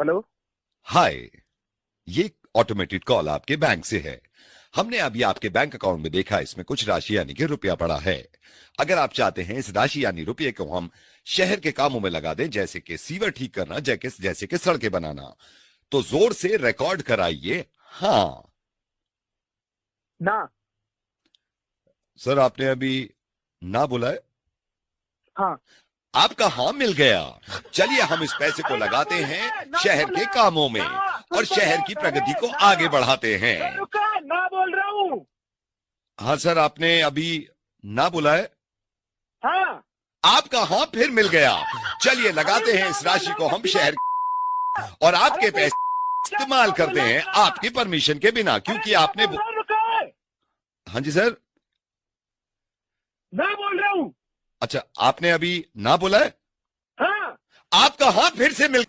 Hello. हाय, ये automated call आपके bank से है। हमने अभी आपके बैंक अकाउंट में देखा, इसमें कुछ राशि यानी कि रुपया पड़ा है। अगर आप चाहते हैं इस राशि यानी रुपये को हम शहर के कामों में लगा दें, जैसे कि सीवर ठीक करना, जैसे कि सड़कें बनाना, तो जोर से रिकॉर्ड कराइए हाँ। ना। सर, आपने अभी ना बोला है। हाँ। आपका हाँ मिल गया। चलिए हम इस पैसे को अरे ना लगाते बोले, हैं ना शहर बोले, के कामों में ना सुन और तो शहर ले, की प्रगति अरे को ना, आगे बढ़ाते हैं। अरे रुका, ना बोल रहा हूँ। हाँ सर, आपने अभी ना बोला है। हाँ। आपका हाँ फिर मिल गया। चलिए लगाते हैं इस राशि को हम शहर और आपके पैसे इस्तेमाल करते हैं आपकी परमिशन के बिना, क्योंकि आपने रुका, हाँ जी सर। ना बोल रहा हूँ। अच्छा, आपने अभी ना बोला है। हाँ। आपका हाँ फिर से मिल